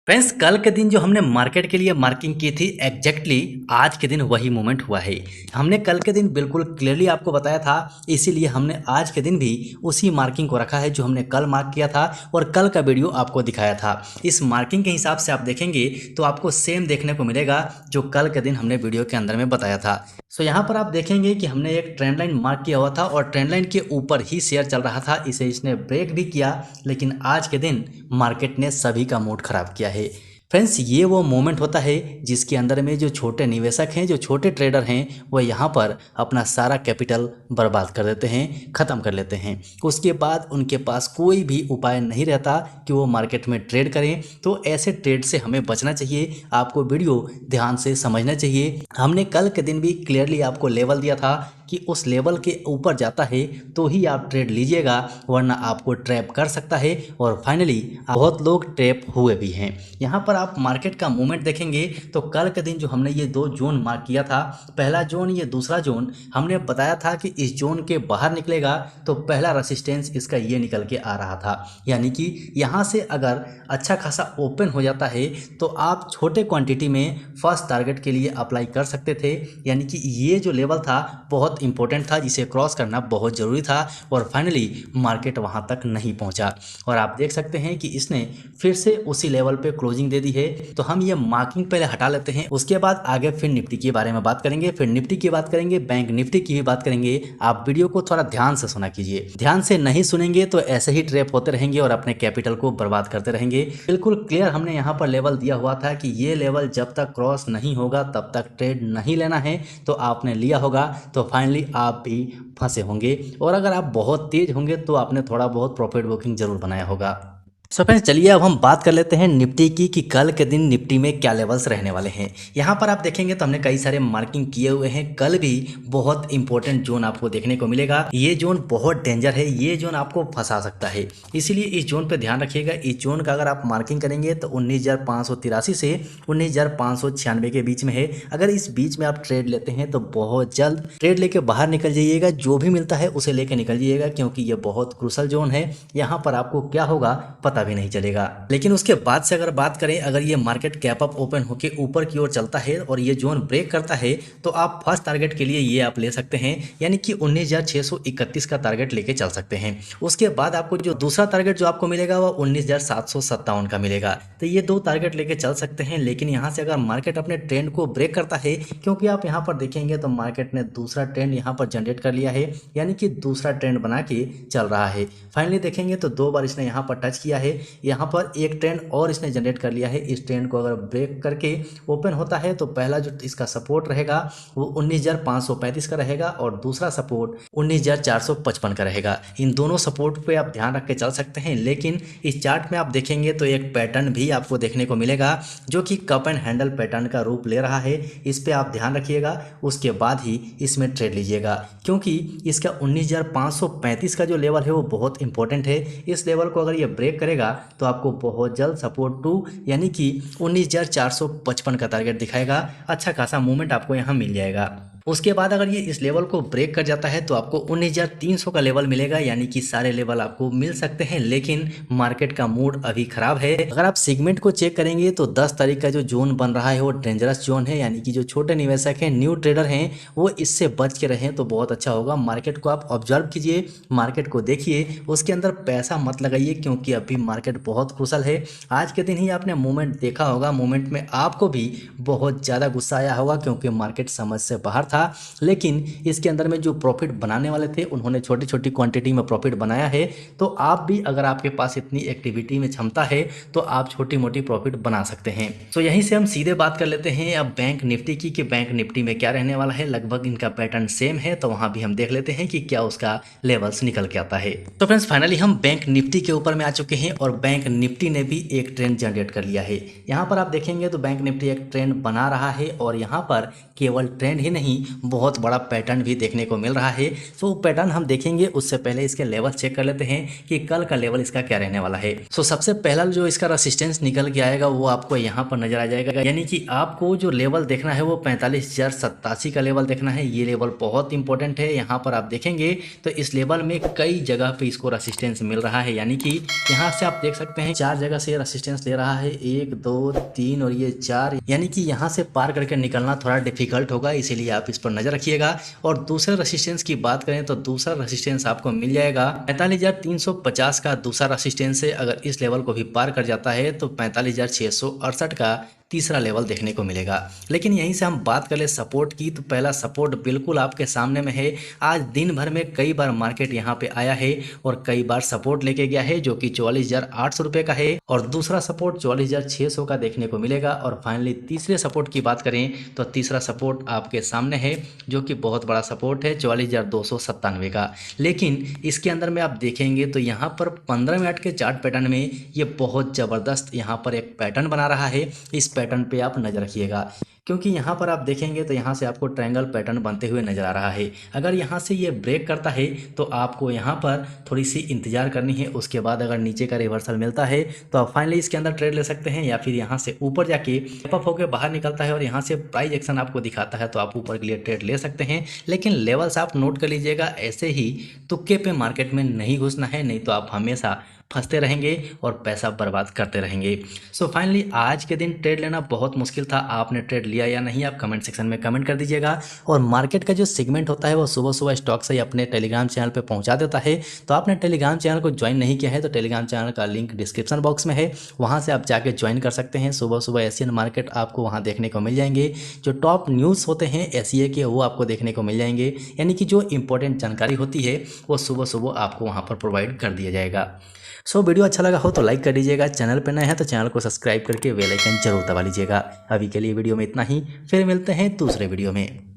Friends, कल के दिन जो हमने मार्केट के लिए मार्किंग की थी एग्जैक्टली आज के दिन वही मोमेंट हुआ है। हमने कल के दिन बिल्कुल क्लियरली आपको बताया था, इसीलिए हमने आज के दिन भी उसी मार्किंग को रखा है जो हमने कल मार्क किया था और कल का वीडियो आपको दिखाया था। इस मार्किंग के हिसाब से आप देखेंगे तो आपको सेम देखने को मिलेगा जो कल के दिन हमने वीडियो के अंदर में बताया था। सो यहाँ पर आप देखेंगे कि हमने एक ट्रेंड लाइन मार्क किया हुआ था और ट्रेंड लाइन के ऊपर ही शेयर चल रहा था। इसे इसने ब्रेक भी किया, लेकिन आज के दिन मार्केट ने सभी का मूड खराब किया है। फ्रेंड्स, ये वो मोमेंट होता है जिसके अंदर में जो छोटे निवेशक हैं, जो छोटे ट्रेडर हैं, वो यहाँ पर अपना सारा कैपिटल बर्बाद कर देते हैं, ख़त्म कर लेते हैं। उसके बाद उनके पास कोई भी उपाय नहीं रहता कि वो मार्केट में ट्रेड करें। तो ऐसे ट्रेड से हमें बचना चाहिए। आपको वीडियो ध्यान से समझना चाहिए। हमने कल के दिन भी क्लियरली आपको लेवल दिया था कि उस लेवल के ऊपर जाता है तो ही आप ट्रेड लीजिएगा, वरना आपको ट्रैप कर सकता है। और फाइनली बहुत लोग ट्रैप हुए भी हैं। यहाँ पर आप मार्केट का मूवमेंट देखेंगे तो कल के दिन जो हमने ये दो जोन मार्क किया था, पहला जोन, ये दूसरा जोन, हमने बताया था कि इस जोन के बाहर निकलेगा तो पहला रेसिस्टेंस इसका ये निकल के आ रहा था। यानी कि यहाँ से अगर अच्छा खासा ओपन हो जाता है तो आप छोटे क्वांटिटी में फर्स्ट टारगेट के लिए अप्लाई कर सकते थे। यानी कि ये जो लेवल था बहुत इंपॉर्टेंट था, जिसे क्रॉस करना बहुत ज़रूरी था। और फाइनली मार्केट वहाँ तक नहीं पहुँचा और आप देख सकते हैं कि इसने फिर से उसी लेवल पे क्लोजिंग दे दी है। तो हम ये मार्किंग पहले हटा लेते हैं, उसके बाद आगे फिर निफ्टी के बारे में बात करेंगे, फिर निफ्टी की बात करेंगे, बैंक निफ्टी की भी बात करेंगे। आप वीडियो को थोड़ा ध्यान से सुना कीजिए। ध्यान से नहीं सुनेंगे तो ऐसे ही ट्रैप होते रहेंगे और अपने कैपिटल को बर्बाद करते रहेंगे। बिल्कुल क्लियर हमने यहाँ पर लेवल दिया हुआ था कि ये लेवल जब तक क्रॉस नहीं होगा तब तक ट्रेड नहीं लेना है। तो आपने लिया होगा तो फाइनली आप भी फंसे होंगे, और अगर आप बहुत तेज होंगे तो आपने थोड़ा बहुत प्रॉफिट बुकिंग जरूर बनाया होगा। सो फ्रेंड्स, चलिए अब हम बात कर लेते हैं निफ्टी की कि कल के दिन निफ्टी में क्या लेवल्स रहने वाले हैं। यहाँ पर आप देखेंगे तो हमने कई सारे मार्किंग किए हुए हैं। कल भी बहुत इंपॉर्टेंट जोन आपको देखने को मिलेगा। ये जोन बहुत डेंजर है, ये जोन आपको फंसा सकता है, इसीलिए इस जोन पे ध्यान रखिएगा। इस जोन का अगर आप मार्किंग करेंगे तो 19,583 से 19,596 के बीच में है। अगर इस बीच में आप ट्रेड लेते हैं तो बहुत जल्द ट्रेड लेके बाहर निकल जाइएगा। जो भी मिलता है उसे लेके निकल जाइएगा, क्योंकि ये बहुत क्रूशल जोन है। यहाँ पर आपको क्या होगा पता भी नहीं चलेगा। लेकिन उसके बाद से अगर बात करें, अगर ये मार्केट कैप अप ओपन होके ऊपर की ओर चलता है और ये जोन ब्रेक करता है तो आप फर्स्ट टारगेट के लिए ये आप ले सकते हैं, यानी कि 19,631 का टारगेट लेके चल सकते हैं। उसके बाद आपको जो दूसरा टारगेट जो आपको मिलेगा वो 19,757 का मिलेगा। तो ये दो टारगेट लेके चल सकते हैं। लेकिन यहाँ से अगर मार्केट अपने ट्रेंड को ब्रेक करता है, क्योंकि आप यहाँ पर देखेंगे तो मार्केट ने दूसरा ट्रेंड यहाँ पर जनरेट कर लिया है, यानी कि दूसरा ट्रेंड बना के चल रहा है। फाइनली देखेंगे तो दो बार इसने यहाँ पर टच किया है, यहाँ पर एक ट्रेंड और इसने जनरेट कर लिया है। इस ट्रेंड को अगर ब्रेक करके ओपन होता है तो पहला जो इसका सपोर्ट रहेगा वो 19,535 का रहेगा और दूसरा सपोर्ट 19,455 का रहेगा। इन दोनों सपोर्ट पे आप ध्यान रख के चल सकते हैं। लेकिन इस चार्ट में आप देखेंगे तो एक पैटर्न भी आपको देखने को मिलेगा जो कि कप एंड हैंडल पैटर्न का रूप ले रहा है। इस पे आप ध्यान रखिएगा, उसके बाद ही इसमें ट्रेड लीजिएगा, क्योंकि इसका 19,535 का जो लेवल है वो बहुत इंपॉर्टेंट है। इस लेवल को अगर ये ब्रेक करेगा तो आपको बहुत जल्द सपोर्ट टू यानी कि 19,455 का टारगेट दिखाएगा। अच्छा खासा मूवमेंट आपको यहाँ मिल जाएगा। उसके बाद अगर ये इस लेवल को ब्रेक कर जाता है तो आपको 19,300 का लेवल मिलेगा, यानी कि सारे लेवल आपको मिल सकते हैं। लेकिन मार्केट का मूड अभी खराब है। अगर आप सेगमेंट को चेक करेंगे तो 10 तारीख का जो जोन बन रहा है वो डेंजरस जोन है, यानी कि जो छोटे निवेशक हैं, न्यू ट्रेडर हैं, वो इससे बच के रहें तो बहुत अच्छा होगा। मार्केट को आप ऑब्जर्व कीजिए, मार्केट को देखिए, उसके अंदर पैसा मत लगाइए, क्योंकि अभी मार्केट बहुत क्रूशल है। आज के दिन ही आपने मूवमेंट देखा होगा, मूवमेंट में आपको भी बहुत ज़्यादा गुस्सा आया होगा, क्योंकि मार्केट समझ से बाहर था। लेकिन इसके अंदर में जो प्रॉफिट बनाने वाले थे उन्होंने छोटी छोटी क्वांटिटी में प्रॉफिट बनाया है। तो आप भी, अगर आपके पास इतनी एक्टिविटी में क्षमता है तो आप छोटी मोटी प्रॉफिट बना सकते हैं। तो यहीं से हम सीधे बात कर लेते हैं अब बैंक निफ्टी की कि बैंक निफ्टी में क्या रहने वाला है। लगभग इनका पैटर्न सेम है, तो वहां भी हम देख लेते हैं कि क्या उसका लेवल्स निकल के आता है। तो फ्रेंड्स, फाइनली हम बैंक निफ्टी के ऊपर में आ चुके हैं और बैंक निफ्टी ने भी एक ट्रेंड जनरेट कर लिया है। यहाँ पर आप देखेंगे तो बैंक निफ्टी एक ट्रेंड बना रहा है और यहाँ पर केवल ट्रेंड ही नहीं, बहुत बड़ा पैटर्न भी देखने को मिल रहा है। सो पैटर्न हम देखेंगे उससे पहले इसके लेवल चेक कर लेते हैं कि कल का लेवल इसका क्या रहने वाला है। सो सबसे पहला जो इसका रेसिस्टेंस निकल के आएगा वो आपको यहाँ पर नजर आ जाएगा, यानी कि आपको जो लेवल देखना है वो 45,087 का लेवल देखना है। ये लेवल बहुत इंपॉर्टेंट है। यहाँ पर आप देखेंगे तो इस लेवल में कई जगह पे इसको रेसिस्टेंस मिल रहा है, यानी कि यहाँ से आप देख सकते हैं 4 जगह से रेसिस्टेंस ले रहा है, 1 2 3 और ये 4, यानी कि यहाँ से पार करके निकलना थोड़ा डिफिकल्ट होगा, इसीलिए आप इस पर नजर रखिएगा। और दूसरे रेसिस्टेंस की बात करें तो दूसरा रेसिस्टेंस आपको मिल जाएगा 45,350 का दूसरा रेसिस्टेंस है। अगर इस लेवल को भी पार कर जाता है तो 45,668 का तीसरा लेवल देखने को मिलेगा। लेकिन यहीं से हम बात कर ले सपोर्ट की, तो पहला सपोर्ट बिल्कुल आपके सामने में है। आज दिन भर में कई बार मार्केट यहाँ पे आया है और कई बार सपोर्ट लेके गया है, जो कि 44,800 रुपये का है, और दूसरा सपोर्ट 44,600 का देखने को मिलेगा। और फाइनली तीसरे सपोर्ट की बात करें तो तीसरा सपोर्ट आपके सामने है, जो कि बहुत बड़ा सपोर्ट है 44,297 का। लेकिन इसके अंदर में आप देखेंगे तो यहाँ पर 15 मिनट के चार्ट पैटर्न में ये बहुत ज़बरदस्त यहाँ पर एक पैटर्न बना रहा है। इस पैटर्न पे आप नज़र रखिएगा, क्योंकि यहाँ पर आप देखेंगे तो यहाँ से आपको ट्रायंगल पैटर्न बनते हुए नजर आ रहा है। अगर यहाँ से ये ब्रेक करता है तो आपको यहाँ पर थोड़ी सी इंतजार करनी है। उसके बाद अगर नीचे का रिवर्सल मिलता है तो आप फाइनली इसके अंदर ट्रेड ले सकते हैं, या फिर यहाँ से ऊपर जाके अप होकर बाहर निकलता है और यहाँ से प्राइस एक्शन आपको दिखाता है तो आप ऊपर के लिए ट्रेड ले सकते हैं। लेकिन लेवल्स आप नोट कर लीजिएगा, ऐसे ही तुक्के पे मार्केट में नहीं घुसना है, नहीं तो आप हमेशा फंसते रहेंगे और पैसा बर्बाद करते रहेंगे। सो फाइनली आज के दिन ट्रेड लेना बहुत मुश्किल था। आपने ट्रेड लिया या नहीं, आप कमेंट सेक्शन में कमेंट कर दीजिएगा। और मार्केट का जो सेगमेंट होता है वो सुबह सुबह स्टॉक से ही अपने टेलीग्राम चैनल पे पहुंचा देता है। तो आपने टेलीग्राम चैनल को ज्वाइन नहीं किया है तो टेलीग्राम चैनल का लिंक डिस्क्रिप्शन बॉक्स में है, वहाँ से आप जाके ज्वाइन कर सकते हैं। सुबह सुबह एशियन मार्केट आपको वहाँ देखने को मिल जाएंगे। जो टॉप न्यूज़ होते हैं एशिया के वो आपको देखने को मिल जाएंगे, यानी कि जो इंपॉर्टेंट जानकारी होती है वो सुबह सुबह आपको वहाँ पर प्रोवाइड कर दिया जाएगा। सो वीडियो अच्छा लगा हो तो लाइक कर दीजिएगा, चैनल पर नए हैं तो चैनल को सब्सक्राइब करके बेल आइकन जरूर दबा लीजिएगा। अभी के लिए वीडियो में इतना ही, फिर मिलते हैं दूसरे वीडियो में।